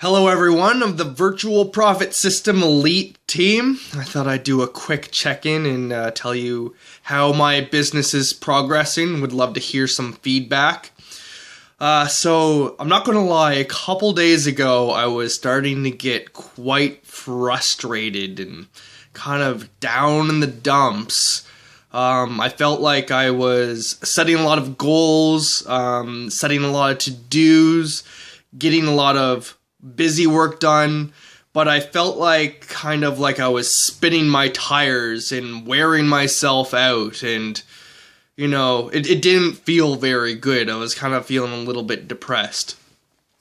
Hello everyone of the Virtual Profit System Elite team. I thought I'd do a quick check-in and tell you how my business is progressing. Would love to hear some feedback. So I'm not going to lie, a couple days ago I was starting to get quite frustrated and kind of down in the dumps. I felt like I was setting a lot of goals, setting a lot of to-dos, getting a lot of busy work done, but I felt like I was spinning my tires and wearing myself out, and it didn't feel very good. I was kind of feeling a little bit depressed.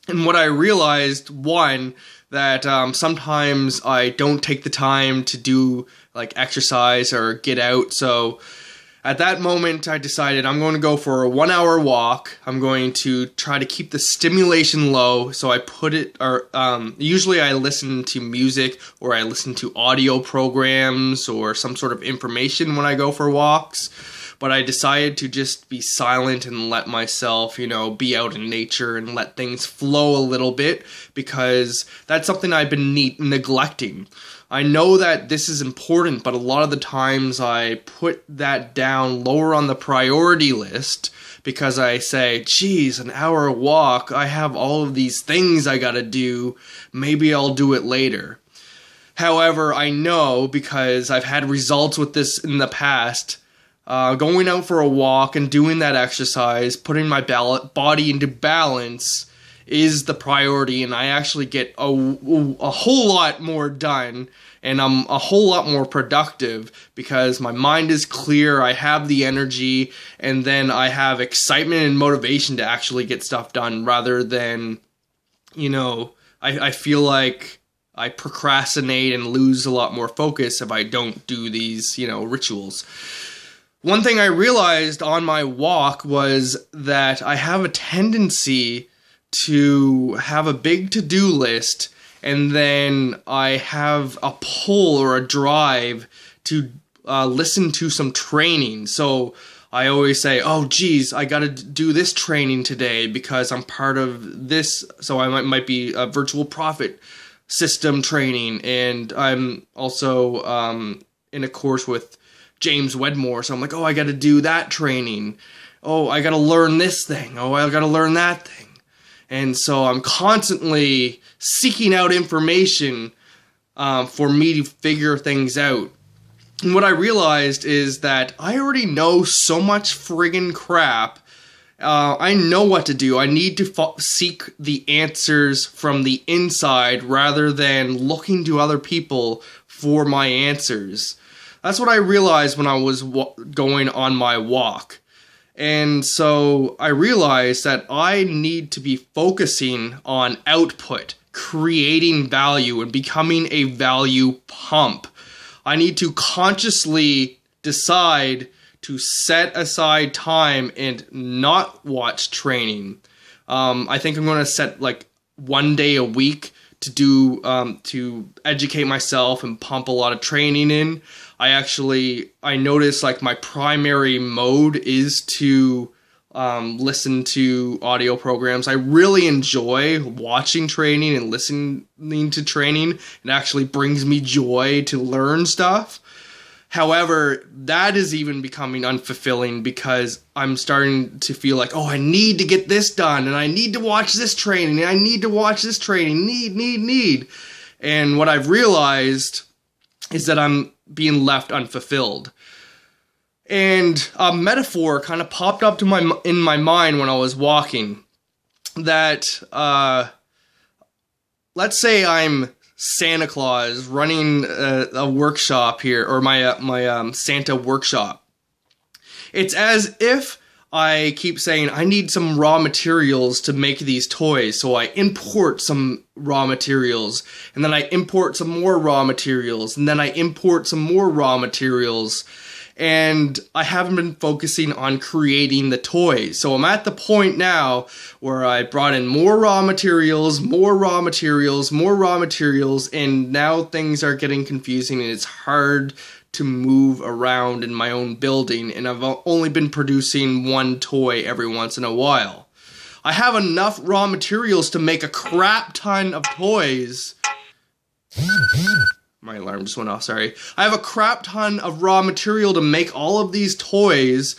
And what I realized, one, that sometimes I don't take the time to do like exercise or get out. So at that moment, I decided I'm going to go for a 1 hour walk. I'm going to try to keep the stimulation low. So usually I listen to music or I listen to audio programs or some sort of information when I go for walks. But I decided to just be silent and let myself, be out in nature and let things flow a little bit, because that's something I've been neglecting. I know that this is important, but a lot of the times I put that down lower on the priority list because I say, geez, an hour walk, I have all of these things I gotta do, maybe I'll do it later. However, I know, because I've had results with this in the past, going out for a walk and doing that exercise, putting my body into balance is the priority, and I actually get a whole lot more done, and I'm a whole lot more productive because my mind is clear, I have the energy, and then I have excitement and motivation to actually get stuff done, rather than, I feel like I procrastinate and lose a lot more focus if I don't do these, rituals. One thing I realized on my walk was that I have a tendency to have a big to-do list, and then I have a pull or a drive to listen to some training. So I always say, oh geez, I gotta do this training today because I'm part of this. So I might be a virtual profit system training, and I'm also in a course with James Wedmore, so I'm like, oh, I gotta do that training. Oh, I gotta learn this thing. Oh, I gotta learn that thing. And so I'm constantly seeking out information for me to figure things out. And what I realized is that I already know so much friggin' crap. I know what to do. I need to seek the answers from the inside rather than looking to other people for my answers. That's what I realized when I was going on my walk. And so I realized that I need to be focusing on output, creating value, and becoming a value pump. I need to consciously decide to set aside time and not watch training. I think I'm going to set like 1 day a week to do to educate myself and pump a lot of training in. I notice like my primary mode is to listen to audio programs. I really enjoy watching training and listening to training. It actually brings me joy to learn stuff. However, that is even becoming unfulfilling because I'm starting to feel like, oh, I need to get this done, and I need to watch this training, and I need to watch this training, need. And what I've realized is that I'm being left unfulfilled. And a metaphor kind of popped up in my mind when I was walking, that let's say I'm Santa Claus running a workshop here, or my Santa workshop. It's as if I keep saying, I need some raw materials to make these toys, so I import some raw materials, and then I import some more raw materials, and then I import some more raw materials, and I haven't been focusing on creating the toys. So I'm at the point now where I brought in more raw materials, and now things are getting confusing, and it's hard to move around in my own building, and I've only been producing one toy every once in a while. I have enough raw materials to make a crap ton of toys. My alarm just went off, sorry. I have a crap ton of raw material to make all of these toys,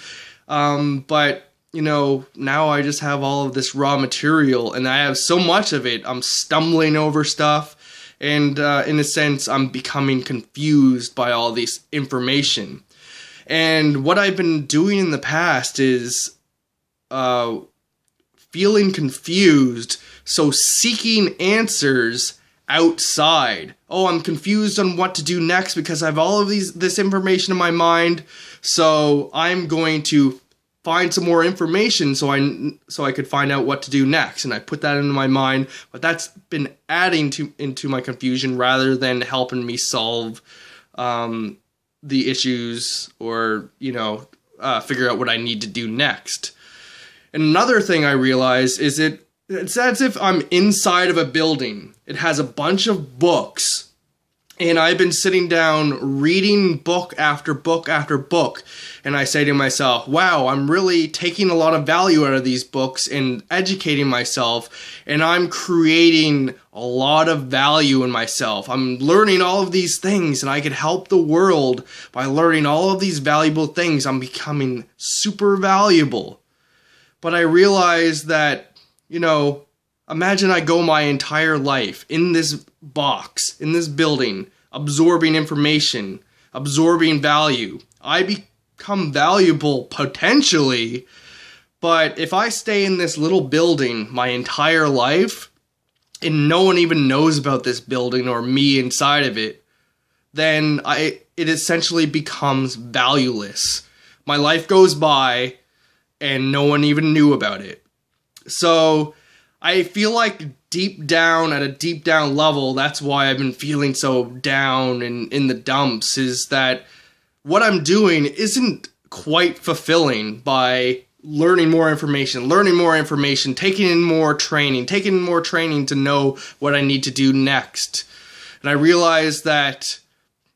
but, you know, now I just have all of this raw material, and I have so much of it, I'm stumbling over stuff, and in a sense, I'm becoming confused by all this information. And what I've been doing in the past is feeling confused, so seeking answers outside. Oh, I'm confused on what to do next because I have all of this information in my mind, so I'm going to find some more information so I could find out what to do next, and I put that into my mind, but that's been adding into my confusion rather than helping me solve the issues or, you know, figure out what I need to do next. And another thing I realized is it's as if I'm inside of a building. It has a bunch of books, and I've been sitting down reading book after book after book, and I say to myself, wow, I'm really taking a lot of value out of these books and educating myself, and I'm creating a lot of value in myself. I'm learning all of these things, and I could help the world by learning all of these valuable things. I'm becoming super valuable. But I realize that, you know, imagine I go my entire life in this box, in this building, absorbing information, absorbing value. I become valuable potentially, but if I stay in this little building my entire life, and no one even knows about this building or me inside of it, then it essentially becomes valueless. My life goes by, and no one even knew about it. So I feel like deep down, at a deep down level, that's why I've been feeling so down and in the dumps, is that what I'm doing isn't quite fulfilling by learning more information, taking in more training to know what I need to do next. And I realize that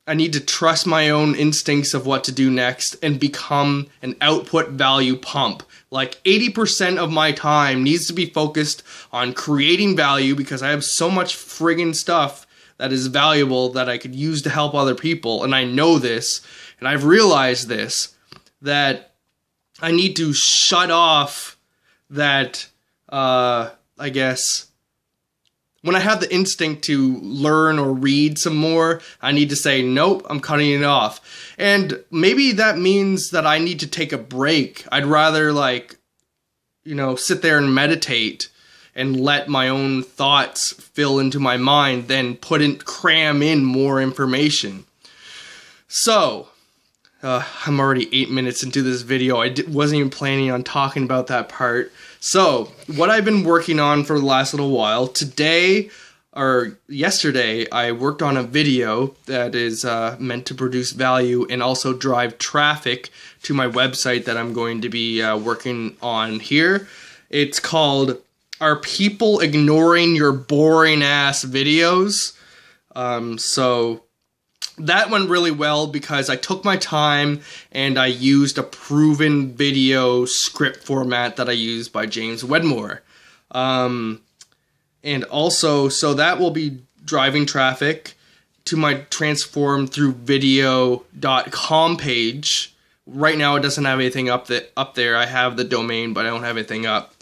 I need to trust my own instincts of what to do next and become an output value pump. Like 80% of my time needs to be focused on creating value because I have so much friggin' stuff that is valuable that I could use to help other people. And I know this, and I've realized this, that I need to shut off that, I guess, when I have the instinct to learn or read some more, I need to say, nope, I'm cutting it off. And maybe that means that I need to take a break. I'd rather, like, you know, sit there and meditate and let my own thoughts fill into my mind than cram in more information. So, I'm already 8 minutes into this video. I wasn't even planning on talking about that part. So, what I've been working on for the last little while, yesterday, I worked on a video that is meant to produce value and also drive traffic to my website that I'm going to be working on here. It's called, Are People Ignoring Your Boring Ass Videos? So that went really well because I took my time and I used a proven video script format that I used by James Wedmore. And also, so that will be driving traffic to my transformthroughvideo.com page. Right now it doesn't have anything up there. I have the domain, but I don't have anything up.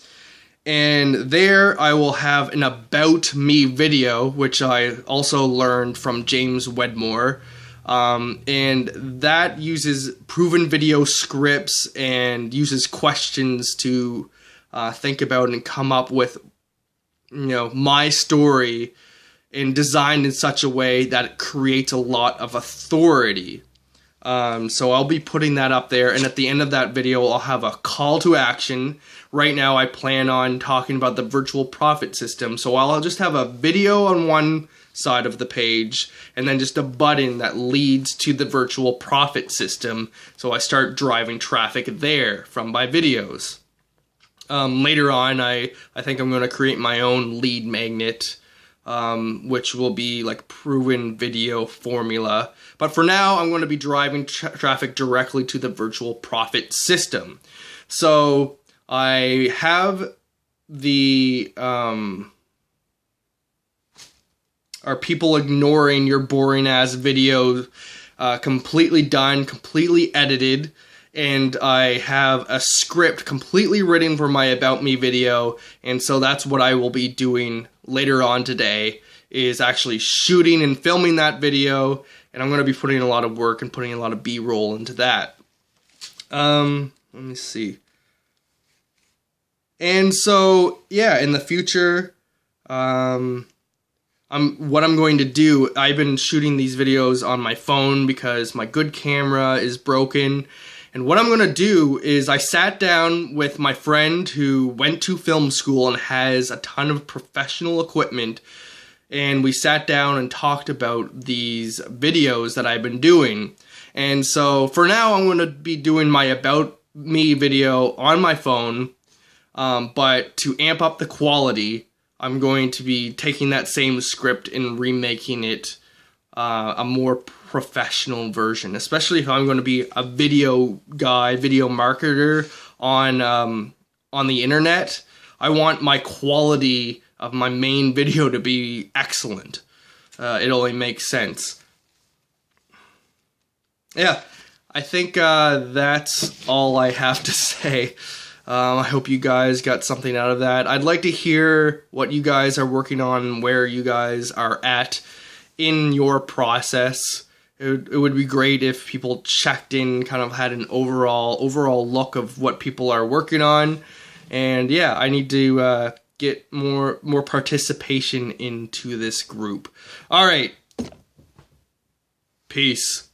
And there I will have an About Me video, which I also learned from James Wedmore. And that uses proven video scripts and uses questions to think about and come up with, you know, my story, and designed in such a way that it creates a lot of authority. So I'll be putting that up there, and at the end of that video I'll have a call to action. Right now I plan on talking about the virtual profit system, so I'll just have a video on one side of the page and then just a button that leads to the virtual profit system, so I start driving traffic there from my videos. Later on I think I'm going to create my own lead magnet, which will be like proven video formula. But for now, I'm going to be driving traffic directly to the virtual profit system. So I have are people ignoring your boring ass video completely done, completely edited, and I have a script completely written for my About Me video, and so that's what I will be doing later on today, is actually shooting and filming that video, and I'm going to be putting a lot of work and putting a lot of B-roll into that. Let me see. And so, yeah, in the future, what I'm going to do, I've been shooting these videos on my phone because my good camera is broken. And what I'm going to do is I sat down with my friend who went to film school and has a ton of professional equipment. And we sat down and talked about these videos that I've been doing. And so for now, I'm going to be doing my About Me video on my phone. But to amp up the quality, I'm going to be taking that same script and remaking it a more professional version, especially if I'm going to be a video guy, video marketer on the internet. I want my quality of my main video to be excellent. It only makes sense. Yeah, I think that's all I have to say. I hope you guys got something out of that. I'd like to hear what you guys are working on, where you guys are at in your process. It would be great if people checked in, kind of had an overall look of what people are working on. And yeah, I need to get more participation into this group. All right. Peace.